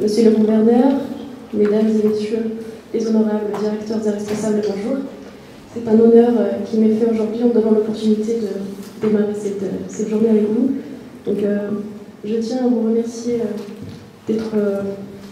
Monsieur le gouverneur, mesdames et messieurs les honorables directeurs et responsables, bonjour. C'est un honneur qui m'est fait aujourd'hui en donnant l'opportunité de démarrer cette journée avec vous. Donc, je tiens à vous remercier d'être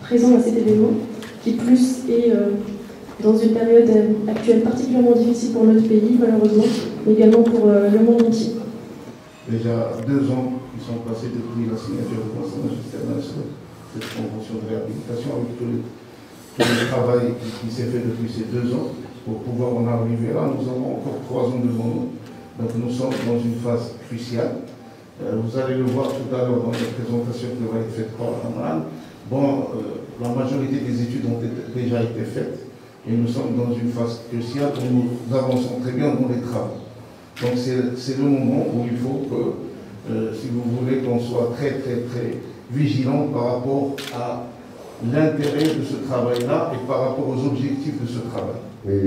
présent à cet événement, qui plus est dans une période actuelle particulièrement difficile pour notre pays, malheureusement, mais également pour le monde entier. Déjà 2 ans qui sont passés depuis la signature du Conseil national sur cette convention de réhabilitation, avec tout le travail qui s'est fait depuis ces 2 ans. Pour pouvoir en arriver là, nous avons encore 3 ans devant nous. Donc nous sommes dans une phase cruciale. Vous allez le voir tout à l'heure dans la présentation qui va être faite par Amran. Bon, la majorité des études ont déjà été faites et nous sommes dans une phase cruciale où nous avançons très bien dans les travaux. Donc c'est le moment où il faut que, si vous voulez, qu'on soit très vigilant par rapport à l'intérêt de ce travail-là et par rapport aux objectifs de ce travail. Mais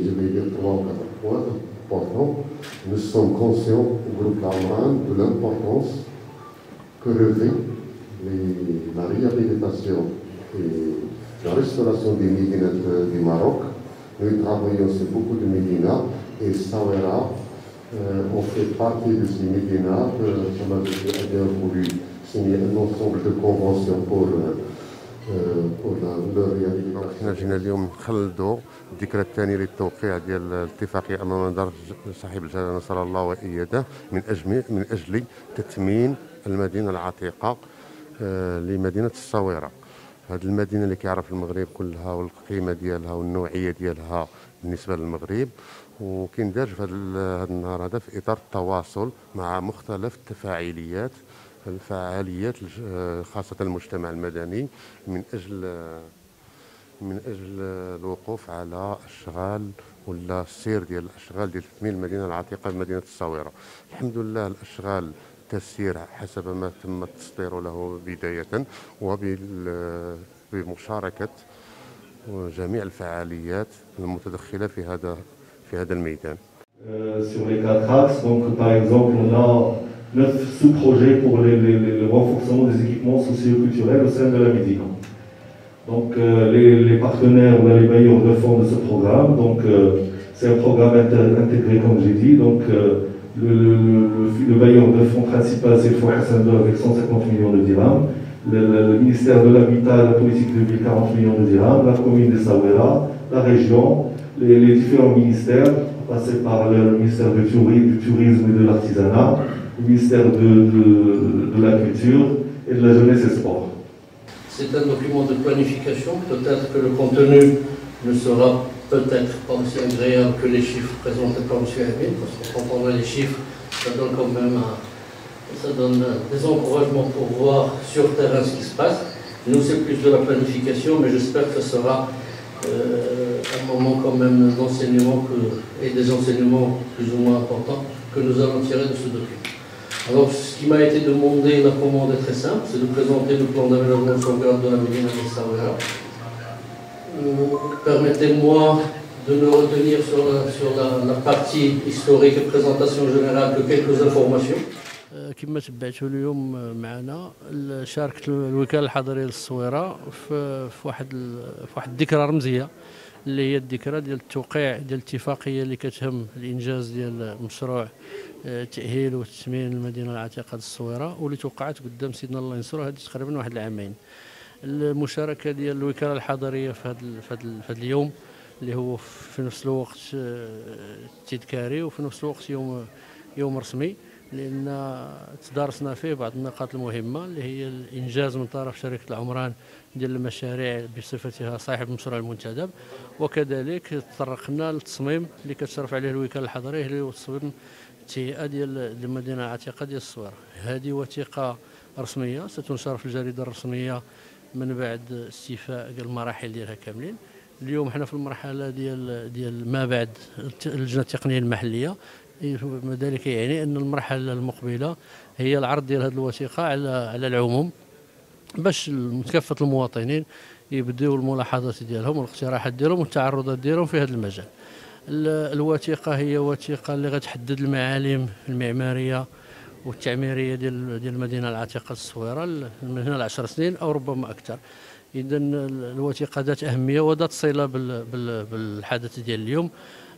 je vais dire 3 ou 4 points importants. Nous sommes conscients au groupe Amran de l'importance que revêt la réhabilitation et la restauration des médinas du Maroc. Nous travaillons sur beaucoup de médinas et Essaouira on fait partie de ces médinas. On a bien voulu signer un ensemble de conventions pour leur réhabilitation. احنا جينا اليوم نخلدوا الذكرى الثانية للتوقيع ديال الاتفاقية أمام دار صاحب الجلالة نصر الله وإياده من أجل تثمين المدينة العتيقة لمدينة الصويرة. هذه المدينة اللي كيعرف المغرب كلها والقيمة ديالها والنوعية ديالها بالنسبة للمغرب، وكيندرج في هذا النهار هذا في إطار التواصل مع مختلف الفعاليات خاصة المجتمع المدني من أجل الوقوف على أشغال ولا السير ديال الأشغال ديال تثمين المدينة العتيقة بمدينة الصويرة. الحمد لله الأشغال تسير حسب ما تم التسطير له بداية وبمشاركة جميع الفعاليات المتدخلة في هذا الميدان. Sur les 4 axes, donc par exemple, on a 9 sous-projets pour le renforcement des équipements socio-culturels au sein de la Médina. Donc les partenaires ou les bailleurs de fonds de ce programme, donc c'est un programme intégré comme j'ai dit. Donc le bailleur de fonds principal c'est le Fonds Hassan II avec 150 millions de dirhams. Le ministère de l'Habitat et de la politique de ville 40 millions de dirhams, la commune de Essaouira, la région, les différents ministères, passés par le ministère du tourisme et de l'artisanat, le ministère de la culture et de la jeunesse et sport. C'est un document de planification, peut-être que le contenu ne sera peut-être pas aussi agréable que les chiffres présentés par M. Hamid, parce que quand on a les chiffres, ça donne quand même des encouragements pour voir sur terrain ce qui se passe. Nous, c'est plus de la planification, mais j'espère que ce sera un moment quand même d'enseignement et des enseignements plus ou moins importants que nous allons tirer de ce document. Alors, ce qui m'a été demandé, la commande est très simple, c'est de présenter le plan d'aménagement de sauvegarde de la Médina d'Essaouira. Permettez-moi de ne retenir sur la partie historique et présentation générale que quelques informations. كما تبعتوا اليوم معنا شاركت الوكاله الحضريه للصويره في واحد الذكرى رمزيه اللي هي الذكرى ديال التوقيع ديال الاتفاقيه اللي كتهم الانجاز ديال مشروع تاهيل وتثمين المدينه العتيقه للصويره، واللي توقعت قدام سيدنا الله ينصرو هذه تقريبا واحد العامين. المشاركه ديال الوكاله الحضريه في هذا اليوم اللي هو في نفس الوقت تذكاري وفي نفس الوقت يوم رسمي، لأن تدارسنا فيه بعض النقاط المهمة اللي هي الإنجاز من طرف شركة العمران ديال المشاريع بصفتها صاحب المشروع المنتدب، وكذلك تطرقنا للتصميم اللي كتشرف عليه الوكالة الحضرية اللي هو تصميم التهيئة ديال المدينة العتيقة ديال الصويرة. هذه وثيقة رسمية ستنشر في الجريدة الرسمية من بعد استيفاء المراحل ديالها كاملين. اليوم حنا في المرحلة ديال ما بعد اللجنة التقنية المحلية، ذلك يعني أن المرحلة المقبلة هي العرض ديال هذه الوثيقة على العموم باش كافة المواطنين يبداو الملاحظات ديالهم والاقتراحات ديالهم والتعرضات ديالهم في هذا المجال. الوثيقة هي وثيقة اللي غتحدد المعالم المعمارية والتعميرية ديال المدينة العتيقة الصويرة من هنا ل10 سنين أو ربما أكثر. إذا الوثيقة ذات أهمية وذات صلة بالحدث ديال اليوم،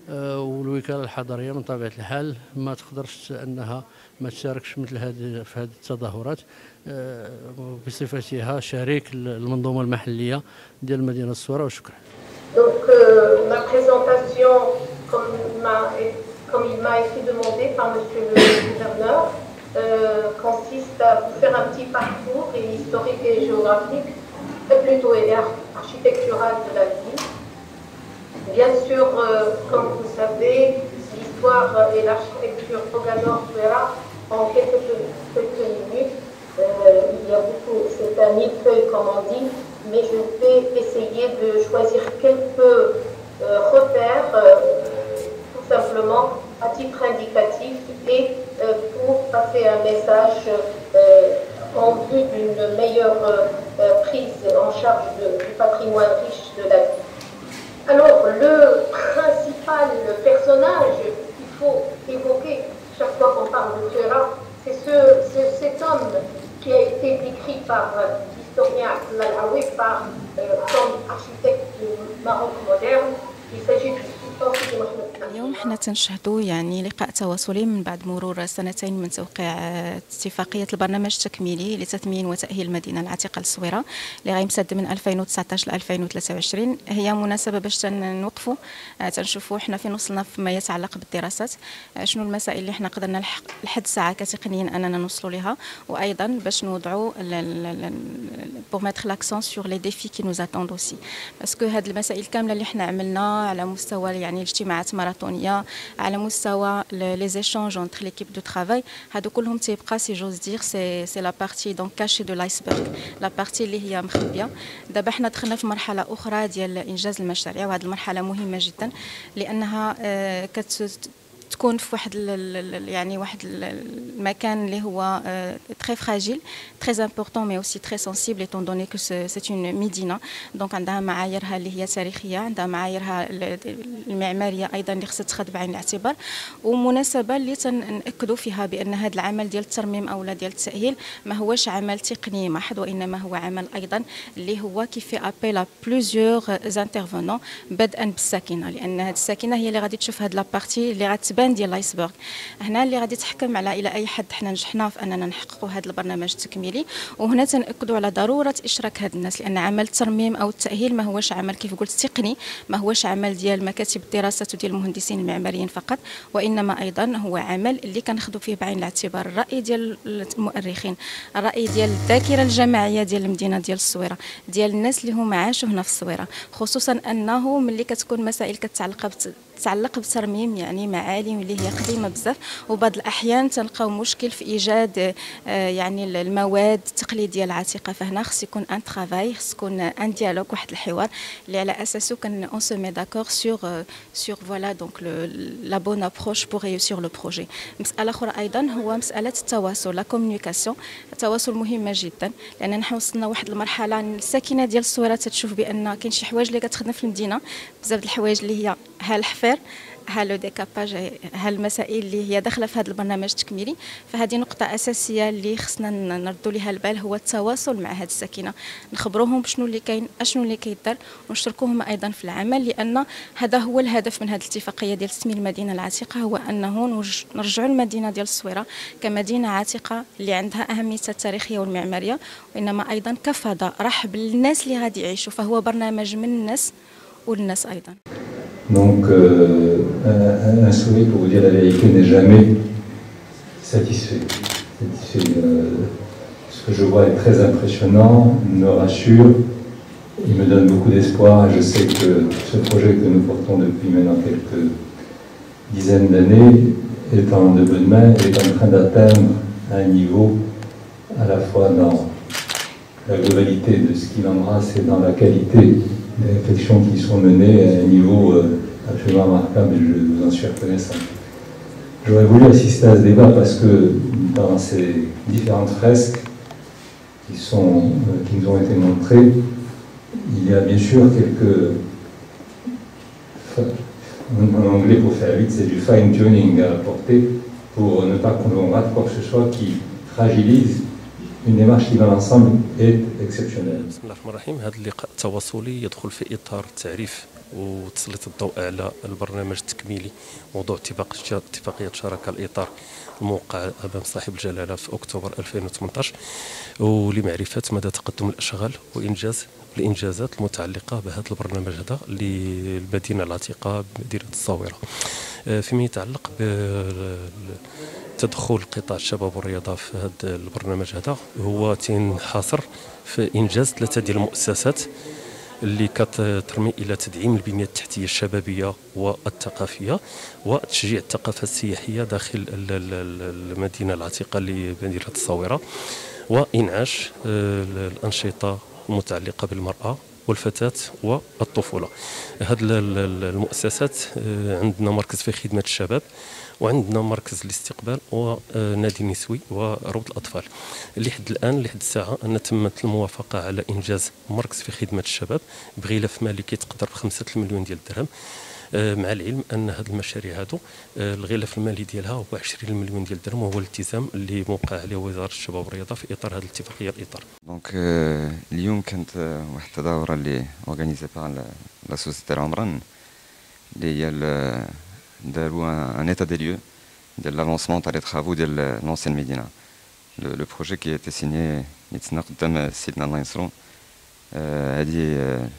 والوكالة الحضرية من طبيعة الحال ما تقدرش أنها ما تشاركش مثل هذه في هذه التظاهرات بصفتها شريك المنظومة المحلية ديال المدينة الصويرة. وشكرا. Donc ma présentation, comme il m'a été demandé par Monsieur le Gouverneur, consiste à vous faire un petit parcours historique et géographique, plutôt architectural de la ville. Bien sûr, comme vous savez, l'histoire et l'architecture Poganor-Suera en quelques minutes. Il y a beaucoup, c'est un millefeuille comme on dit, mais je vais essayer de choisir quelques repères, tout simplement à titre indicatif et pour passer un message en vue d'une meilleure prise en charge du patrimoine riche de la ville. Alors, le principal personnage qu'il faut évoquer chaque fois qu'on parle de Suera, c'est cet homme qui a été décrit par l'historien Abdel Alaoui comme architecte du Maroc moderne. Il s'agit du sultan Sidi Mohamed. اليوم حنا تنشهدوا يعني لقاء تواصلي من بعد مرور سنتين من توقيع اتفاقية البرنامج التكميلي لتثمين وتأهيل المدينة العتيقة للصويرة اللي غيمتد من 2019 ل 2023. هي مناسبة باش تنوقفوا تنشوفوا حنا فين وصلنا فيما يتعلق بالدراسات، شنو المسائل اللي حنا قدرنا لحد ساعة كتقنيا أننا نوصلوا لها، وأيضا باش نوضعوا pour mettre l'accent sur les défis qui nous attendent aussi. parce que هاد المسائل كاملة اللي حنا عملنا على مستوى يعني الاجتماعات ماراثونية، على مستوى les échanges entre l'équipe de travail، هادو كلهم تيبقى سي جوز دير سي لا بارتي دونك كاشي دو لايسبرغ، لا بارتي اللي هي مخبيه. دابا حنا دخلنا في مرحله اخرى ديال انجاز المشاريع، وهذه المرحله مهمه جدا لانها تكون في واحد المكان اللي هو très fragile, très important mais aussi très sensible étant donné que c'est une مدينة. دونك عندها معاييرها اللي هي تاريخية، عندها معاييرها المعمارية أيضا اللي خصها تاخذ بعين الاعتبار، ومناسبة اللي تنأكدوا فيها بأن هذا العمل ديال الترميم أو ديال التأهيل ما هوش عمل تقني محض، وإنما هو عمل أيضا اللي هو كيف أبيل à plusieurs intervenants بدءا بالساكنة، لأن هذه الساكنة هي اللي غادي تشوف هذه لابارتي اللي غتبان ديال الايسبرغ. هنا اللي غادي تحكم على الى اي حد حنا نجحنا في اننا نحققوا هذا البرنامج التكميلي، وهنا تنأكدوا على ضروره اشراك هاد الناس، لان عمل الترميم او التاهيل ما هوش عمل كيف قلت تقني، ما هوش عمل ديال مكاتب الدراسات وديال المهندسين المعماريين فقط، وانما ايضا هو عمل اللي كناخذوا فيه بعين الاعتبار الراي ديال المؤرخين، الراي ديال الذاكره الجماعيه ديال المدينه ديال الصويره، ديال الناس اللي هما عاشوا هنا في الصويره، خصوصا انه ملي كتكون مسائل كتعلق بترميم يعني معالم اللي هي قديمه بزاف، وبعض الاحيان تلقاو مشكل في ايجاد يعني المواد التقليديه العتيقه. فهنا خص يكون ان ترافاي، خص يكون ان ديالوج، واحد الحوار اللي على اساسه كان اون سو مي داكور سور فوالا دونك لا بون ابروش بور ريوسير لو بروجي. مساله اخرى ايضا هو مساله التواصل، لا كومونيكاسيون. التواصل مهمه جدا، لان نحن وصلنا واحد المرحله الساكنه ديال الصويره تتشوف بان كاين شي حوايج اللي كتخدم في المدينه، بزاف د الحوايج اللي هي ها الحفير، ها لو ديكاباج، ها المسائل اللي هي داخله في هذا البرنامج التكميلي. فهذه نقطه اساسيه اللي خصنا نردوا لها البال، هو التواصل مع هذه الساكنه، نخبروهم بشنو اللي كاين، اشنو اللي كيدار، ونشاركوهم ايضا في العمل، لان هذا هو الهدف من هذه الاتفاقيه ديال تثمين المدينه العتيقه، هو انه نرجعوا المدينه ديال الصويره كمدينه عتيقه اللي عندها اهميتها التاريخيه والمعماريه، وانما ايضا كفضاء رحب للناس اللي غادي يعيشوا. فهو برنامج من الناس وللناس ايضا. Donc, un souhait, pour vous dire la vérité, n'est jamais satisfait. Ce que je vois est très impressionnant, me rassure, il me donne beaucoup d'espoir. Je sais que ce projet que nous portons depuis maintenant quelques dizaines d'années est en de bonnes mains, est en train d'atteindre un niveau à la fois dans la globalité de ce qu'il embrasse et dans la qualité des réflexions qui sont menées à un niveau absolument remarquable, et je vous en suis reconnaissant. J'aurais voulu assister à ce débat parce que dans ces différentes fresques qui nous ont été montrées, il y a bien sûr quelques... En anglais, pour faire vite, c'est du fine-tuning à apporter pour ne pas qu'on rate quoi que ce soit qui fragilise une démarche qui dans l'ensemble est exceptionnelle. بسم الله الرحمن الرحيم. هذا اللقاء التواصلي يدخل في إطار التعريف وتسليط الضوء على البرنامج التكميلي موضوع اتفاقية شراكة الإطار الموقع أمام صاحب الجلالة في أكتوبر 2018 ولمعرفة مدى تقدم الأشغال وإنجاز الإنجازات المتعلقة بهذا البرنامج هذا للمدينة العتيقة بمدينة الصاورة. فيما يتعلق بتدخل قطاع الشباب والرياضة في هذا البرنامج هذا هو تنحصر في إنجاز 3 ديال المؤسسات اللي كترمي الى تدعيم البنيه التحتيه الشبابيه والثقافيه وتشجيع الثقافه السياحيه داخل المدينه العتيقه لمدينه الصاوره وانعاش الانشطه المتعلقه بالمراه والفتاه والطفوله. هذه المؤسسات عندنا مركز في خدمه الشباب وعندنا مركز الاستقبال ونادي النسوي وروض الأطفال. لحد الآن لحد الساعة أن تمت الموافقة على إنجاز مركز في خدمة الشباب بغلاف مالي كيتقدر ب5 مليون ديال الدرهم، مع العلم أن هذه المشاريع هذو الغلاف المالي ديالها هو 20 مليون ديال الدرهم، وهو الالتزام اللي موقع عليه وزارة الشباب والرياضة في إطار هذه الاتفاقية الإطار. دونك اليوم كانت واحد التظاهرة اللي اورغانيزي باغ لا سوسيتي العمران اللي هي un état des lieux de l'avancement des travaux de l'ancienne Médina. Le projet qui a été signé يتسنى قدام سيدنا الله ينصرو هذه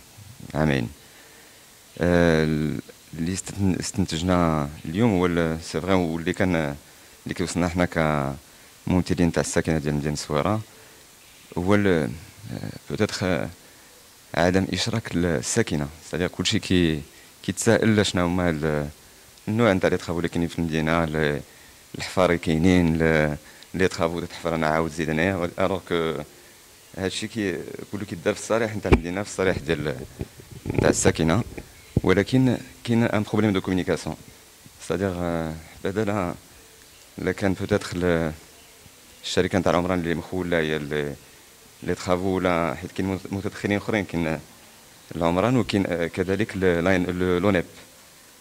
عامين. اللي استنتجنا اليوم هو سي فري واللي كيوصلنا حنا كممثلين تاع الساكنه ديال مدينه الصويره هو بوتيتر عدم اشراك الساكنه، سادير كلشي كيتسائل شنو هما النوع نتاع لي طرافو اللي كاينين في المدينه، الحفاري كاينين، لي طرافو تاع الحفاره انا عاود زيد انايا، الوغ كو هادشي كله كيدار في الصريح نتاع المدينه، في الصريح ديال نتاع الساكنه، ولكن كاين ان بروبليم دو كومونيكاسيون، سادير بدل لا كان بوتيتر الشركه نتاع العمران اللي مخوله هي لي طرافو، ولا حيت كاين متدخلين اخرين، كاين العمران وكاين كذلك لونيب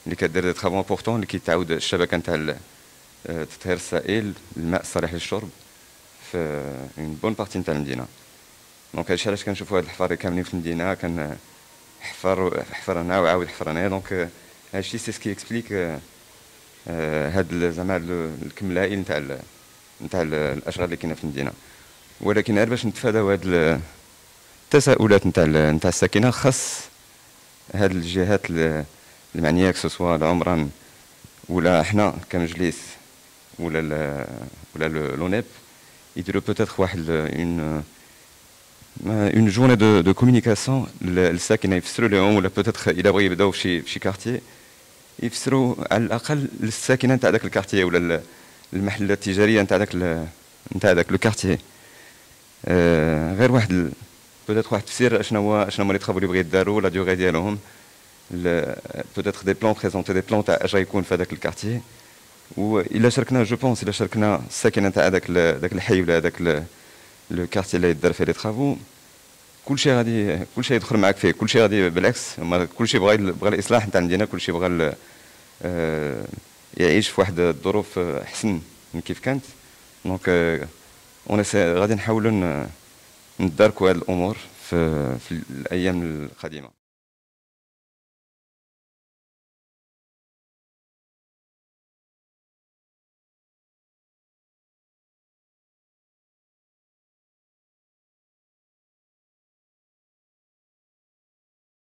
اللي كدير دي طرافو امبورطون اللي كيتعاود الشبكه نتاع تطهير السائل، الماء الصالح للشرب في اون بون بارتي نتاع المدينه. دونك هادشي علاش كنشوفوا هاد الحفاري كاملين في المدينه حفر هنا وعاود حفر هنا، دونك هادشي سي سكي اكسبليك هاد زعما الكم الهائل نتاع الاشغال اللي كاينه في المدينه. ولكن غير باش نتفاداو هاد التساؤلات نتاع الساكنه، خاص هاد الجهات المعنيه كسوسوا العمران ولا حنا كمجلس ولا لونيب يديروا بوتيتر واحد اون جورني دو كومونيكاسيون للساكنه، يفسروا لهم، ولا بوتيتر الا بغاو يبداو في شي كارتيي يفسروا على الاقل للساكنه نتاع داك الكارتيي ولا المحلات التجاريه نتاع داك لو كارتيي، غير واحد بوتيتر واحد التفسير شنو هما لي طرافو اللي بغا يداروا، لا ديوغي ديالهم، peut-être des plans, présenter des plans تاع اش غيكون في هذاك الكارتيي. والا شاركنا جو بونس الا شاركنا الساكنه تاع داك الحي ولا هذاك لو كارتيي اللي يدار فيه لي طرافو، كلشي يدخل معاك فيه، كلشي غادي بالعكس، كلشي بغى الاصلاح نتاع المدينه، كلشي بغى يعيش في واحد الظروف احسن من كيف كانت. دونك غادي نحاولوا نداركوا هذه الامور في الايام القادمه.